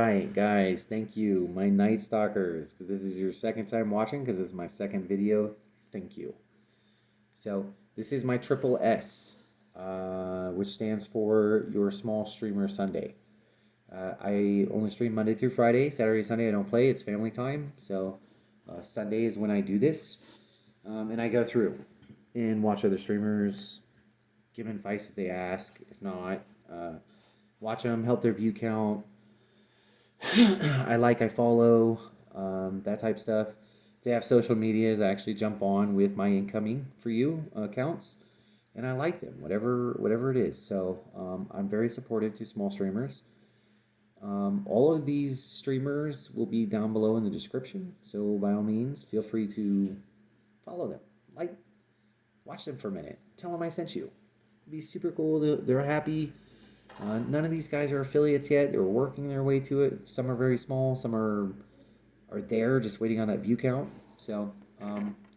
right, guys, thank you, my Night Stalkers. This is your second time watching because this is my second video. Thank you. So, this is my triple S, which stands for your small streamer Sunday. I only stream Monday through Friday. Saturday, Sunday, I don't play. It's family time. So, Sunday is when I do this. And I go through and watch other streamers, give them advice if they ask. If not, watch them, help their view count. I follow, that type stuff. If they have social medias, I actually jump on with my incoming for you accounts, and I like them, whatever it is. So I'm very supportive to small streamers. All of these streamers will be down below in the description, so by all means, feel free to follow them. Watch them for a minute. Tell them I sent you. It'd be super cool. They're happy. None of these guys are affiliates yet. They're working their way to it. Some are very small. Some are there, just waiting on that view count. So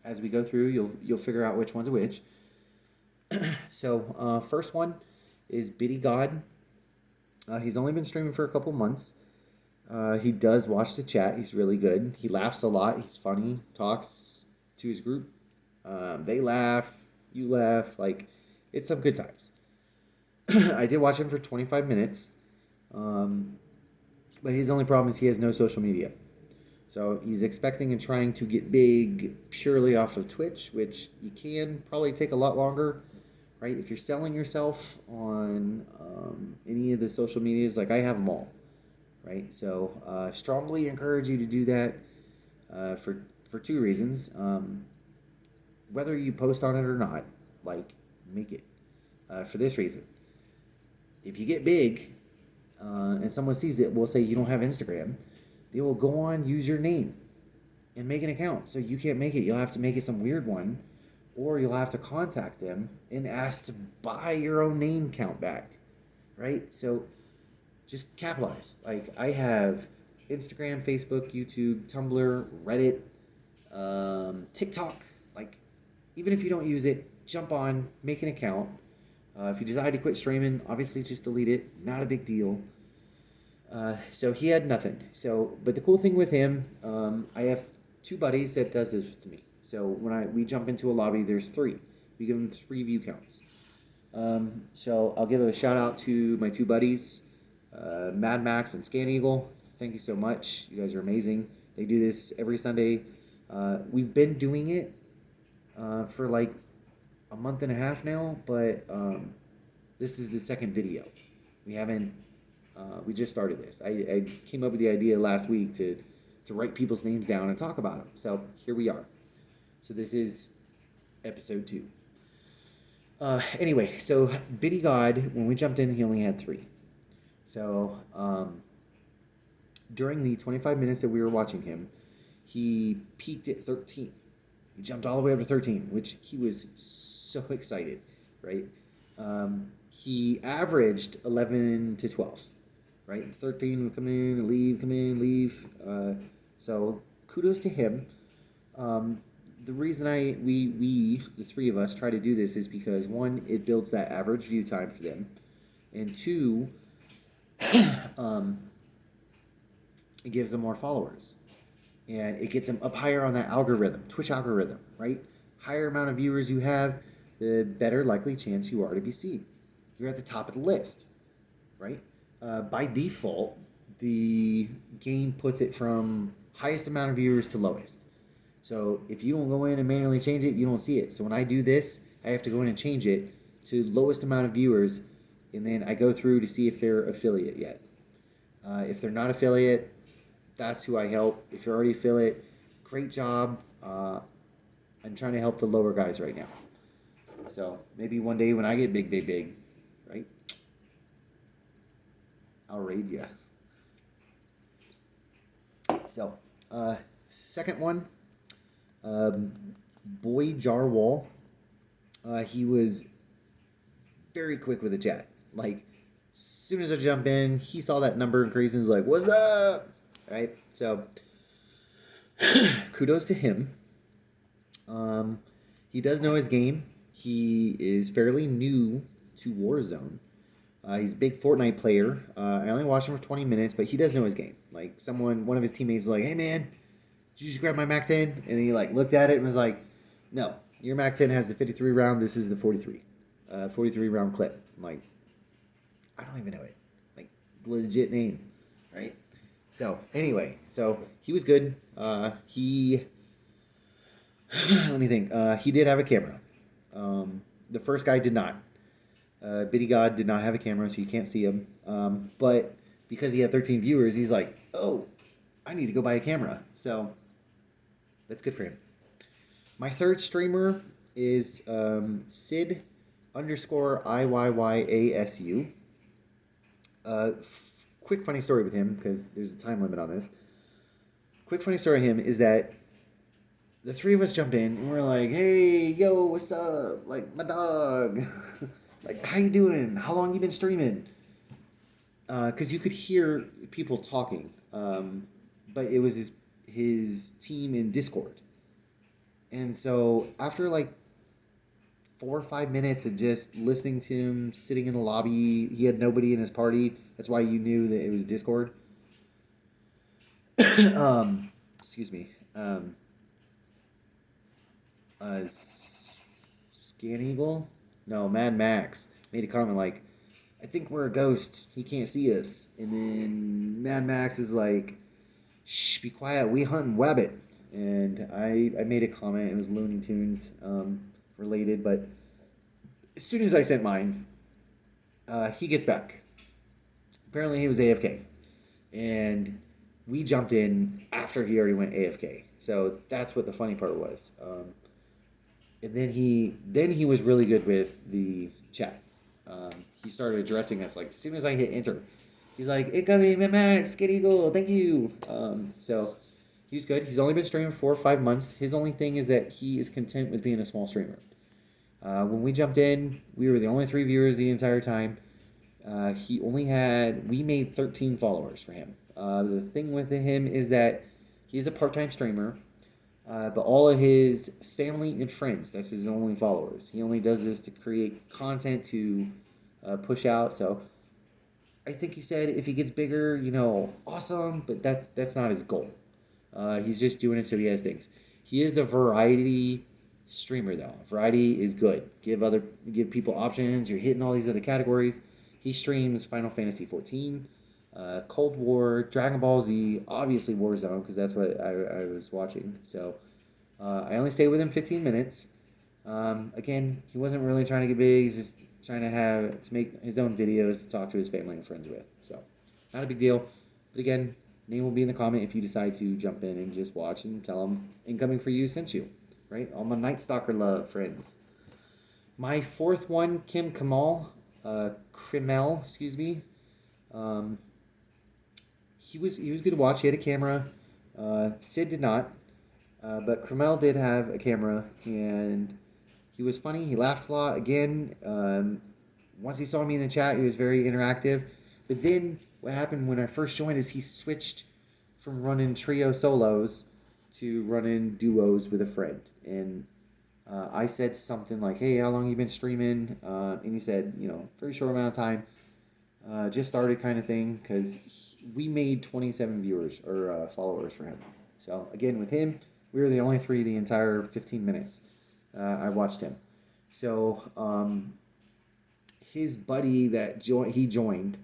as we go through, you'll figure out which one's which. So first one is Biddy God. He's only been streaming for a couple months. He does watch the chat. He's really good. He laughs a lot. He's funny. Talks to his group. They laugh. You laugh. It's some good times. I did watch him for 25 minutes. But his only problem is he has no social media. So he's expecting and trying to get big purely off of Twitch, which you can probably take a lot longer, right? If you're selling yourself on any of the social medias, like I have them all, right? So strongly encourage you to do that for two reasons. Whether you post on it or not, make it. For this reason. If you get big and someone sees it, we'll say you don't have Instagram, they will go on, use your name, and make an account. So you can't make it. You'll have to make it some weird one, or you'll have to contact them and ask to buy your own name count back, right? So just capitalize. I have Instagram, Facebook, YouTube, Tumblr, Reddit, TikTok. Even if you don't use it, jump on, make an account. If you decide to quit streaming, obviously just delete it. Not a big deal. So he had nothing. But the cool thing with him, I have two buddies that does this with me. So when we jump into a lobby, there's three. We give them 3 view counts. So I'll give a shout out to my two buddies, Mad Max and Scan Eagle. Thank you so much. You guys are amazing. They do this every Sunday. We've been doing it for a month and a half now, but this is the second video. We just started this. I came up with the idea last week to write people's names down and talk about them. So here we are. So this is episode 2. Anyway, so Biddy God, when we jumped in, he only had 3. So during the 25 minutes that we were watching him, he peaked at 13. He jumped all the way up to 13, which he was so excited, right? He averaged 11 to 12, right? 13 would come in, leave, come in, leave. So kudos to him. The reason we, the 3 of us, try to do this is because, 1, it builds that average view time for them, and 2, it gives them more followers. And it gets them up higher on that algorithm, Twitch algorithm, right? Higher amount of viewers you have, the better likely chance you are to be seen. You're at the top of the list, right? By default, the game puts it from highest amount of viewers to lowest. So if you don't go in and manually change it, you don't see it. So when I do this, I have to go in and change it to lowest amount of viewers, and then I go through to see if they're affiliate yet. If they're not affiliate, that's who I help. If you're already affiliate, great job. I'm trying to help the lower guys right now. So maybe one day when I get big, right? I'll raid you. So, second one, Boy Jarwall. He was very quick with the chat. As soon as I jump in, he saw that number increase and was like, "What's up?" Right? So, kudos to him. He does know his game. He is fairly new to Warzone. He's a big Fortnite player. I only watched him for 20 minutes, but he does know his game. Like one of his teammates was like, "Hey man, did you just grab my Mac 10?" And he like looked at it and was like, "No, your Mac 10 has the 53 round. This is the 43 round clip." I'm like, I don't even know it. Like legit name, right? So anyway, so he was good. He let me think. He did have a camera. The first guy did not. Biddy God did not have a camera, so you can't see him. But because he had 13 viewers, he's like, oh, I need to go buy a camera. So that's good for him. My third streamer is Sid _ IYYASU. Quick funny story with him, because there's a time limit on this. Quick funny story of him is that the three of us jumped in and we're like, hey, yo, what's up? Like, my dog. Like, how you doing? How long you been streaming? Because you could hear people talking. But it was his team in Discord. And so after like 4 or 5 minutes of just listening to him sitting in the lobby, he had nobody in his party. That's why you knew that it was Discord. Excuse me. Scan Eagle? No, Mad Max made a comment like, I think we're a ghost. He can't see us. And then Mad Max is like, shh, be quiet. We hunting wabbit. And I made a comment. It was Looney Tunes related. But as soon as I sent mine, he gets back. Apparently he was AFK. And we jumped in after he already went AFK. So that's what the funny part was. And then he was really good with the chat. He started addressing us like as soon as I hit enter. He's like, incoming Max, Skid Eagle, thank you. So he's good. He's only been streaming 4 or 5 months. His only thing is that he is content with being a small streamer. When we jumped in, we were the only 3 viewers the entire time. We made 13 followers for him. The thing with him is that he's a part-time streamer. But all of his family and friends, that's his only followers. He only does this to create content to push out. So I think he said if he gets bigger, awesome. But that's not his goal. He's just doing it so he has things. He is a variety streamer though. Variety is good. Give people options. You're hitting all these other categories. He streams Final Fantasy 14. Cold War, Dragon Ball Z, obviously Warzone, because that's what I was watching. So I only stayed with him 15 minutes. Again, he wasn't really trying to get big. He's just trying to make his own videos to talk to his family and friends with. So not a big deal. But again, name will be in the comment if you decide to jump in and just watch and tell them incoming for you sent you. Right? All my Night Stalker love friends. My fourth one, Kim Kamal, Krimel, excuse me. He was good to watch. He had a camera. Sid did not, but Krimel did have a camera, and he was funny. He laughed a lot. Again, once he saw me in the chat, he was very interactive. But then what happened when I first joined is he switched from running trio solos to running duos with a friend. And I said something like, hey, how long you been streaming? And he said, very short amount of time. Just started kind of thing, because we made 27 viewers or followers for him. So again, with him, we were the only 3 the entire 15 minutes I watched him. So his buddy that he joined,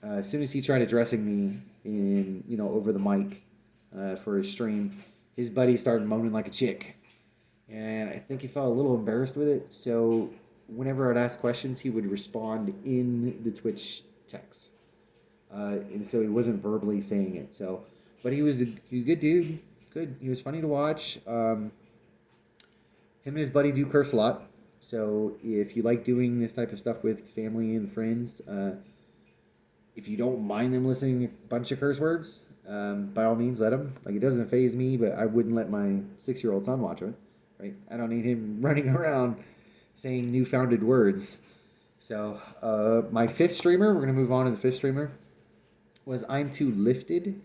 as soon as he tried addressing me in over the mic for his stream, his buddy started moaning like a chick, and I think he felt a little embarrassed with it. So whenever I'd ask questions, he would respond in the Twitch text. And so he wasn't verbally saying it. So, but he was a good dude. Good. He was funny to watch. Him and his buddy do curse a lot. So if you like doing this type of stuff with family and friends, if you don't mind them listening to a bunch of curse words, by all means, let them. Like, it doesn't faze me, but I wouldn't let my 6-year-old son watch it. Right? I don't need him running around saying newfounded words. So my 5th streamer, we're going to move on to the 5th streamer, was I'm Too Lifted.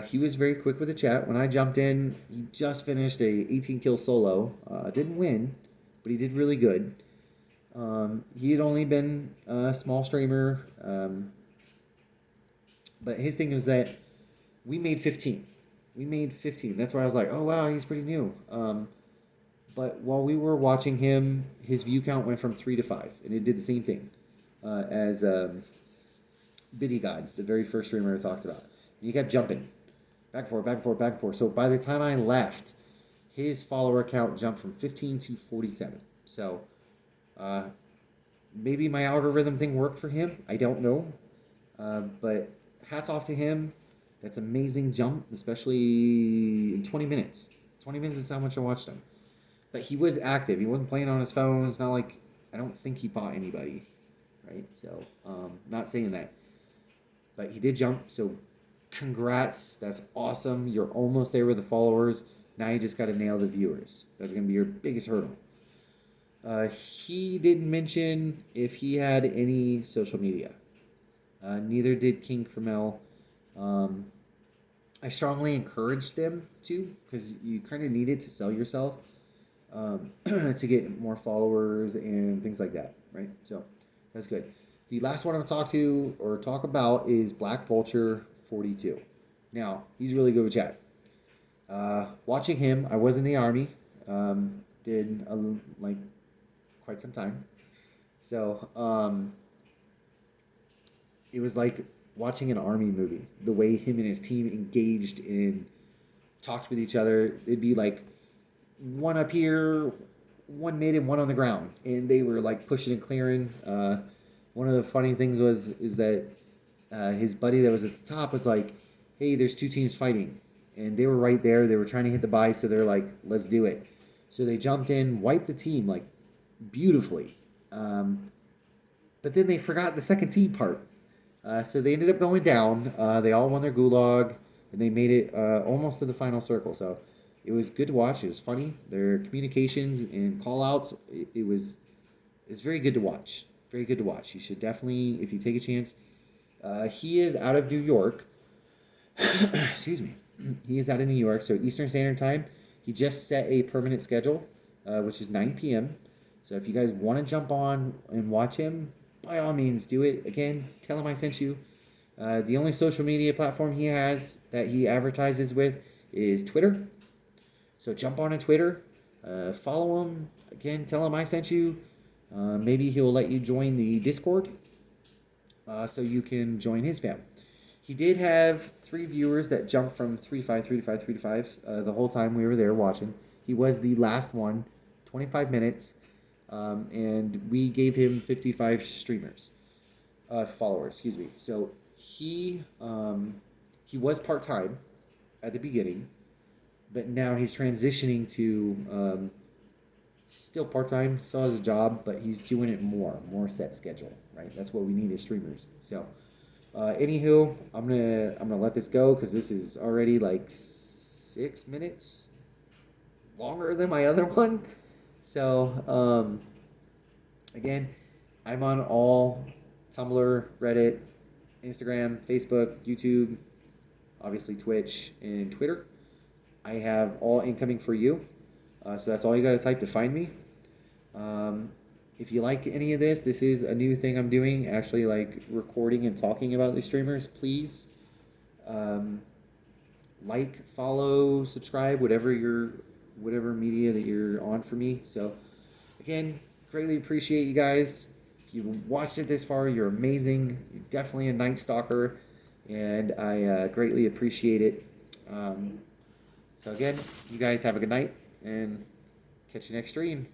He was very quick with the chat. When I jumped in, he just finished a 18 kill solo. Didn't win, but he did really good. He had only been a small streamer, but his thing was that we made 15. We made 15. That's why I was like, oh wow, he's pretty new. But while we were watching him, his view count went from 3 to 5, and it did the same thing as Biddy God, the very first streamer I talked about. And he kept jumping back and forth, back and forth, back and forth. So by the time I left, his follower count jumped from 15 to 47. So maybe my algorithm thing worked for him. I don't know. But hats off to him. That's an amazing jump, especially in 20 minutes. 20 minutes is how much I watched him. But he was active. He wasn't playing on his phone. It's not like, I don't think he bought anybody, right? So, not saying that. But he did jump, so congrats. That's awesome. You're almost there with the followers. Now you just got to nail the viewers. That's going to be your biggest hurdle. He didn't mention if he had any social media. Neither did King Carmel. I strongly encouraged them to, because you kind of need it to sell yourself, to get more followers and things like that, right? So that's good. The last one I'm going to talk about is Black Vulture 42. Now, he's really good with chat. Watching him, I was in the army, did quite some time. So, it was like watching an army movie. The way him and his team engaged and talked with each other. It'd be like one up here, one mid, and one on the ground, and they were like pushing and clearing. One of the funny things is that his buddy that was at the top was like, "Hey, there's two teams fighting," and they were right there. They were trying to hit the buy, so they're like, "Let's do it." So they jumped in, wiped the team like beautifully, but then they forgot the second team part. So they ended up going down. They all won their gulag, and they made it almost to the final circle. So it was good to watch. It was funny. Their communications and call-outs, it's very good to watch. Very good to watch. You should definitely, if you take a chance. He is out of New York. Excuse me. He is out of New York, so Eastern Standard Time. He just set a permanent schedule, which is 9 p.m. So if you guys want to jump on and watch him, by all means, do it. Again, tell him I sent you. The only social media platform he has that he advertises with is Twitter. So jump on Twitter, follow him. Again, tell him I sent you. Maybe he'll let you join the Discord so you can join his fam. He did have 3 viewers that jumped from 3 to 5, 3 to 5, 3 to 5 the whole time we were there watching. He was the last one, 25 minutes. And we gave him 55 followers, excuse me. So he was part-time at the beginning, but now he's transitioning to still part-time, still has a job, but he's doing it more set schedule, right? That's what we need as streamers. So anywho, I'm gonna let this go because this is already like 6 minutes longer than my other one. So, again, I'm on all Tumblr, Reddit, Instagram, Facebook, YouTube, obviously Twitch, and Twitter. I have all incoming for you. So that's all you got to type to find me. If you like any of this, this is a new thing I'm doing, actually like recording and talking about the streamers. Please like, follow, subscribe, whatever media that you're on for me. So again, greatly appreciate you guys. If you watched it this far, you're amazing. You're definitely a Night Stalker, and I greatly appreciate it. So again, you guys have a good night, and catch you next stream.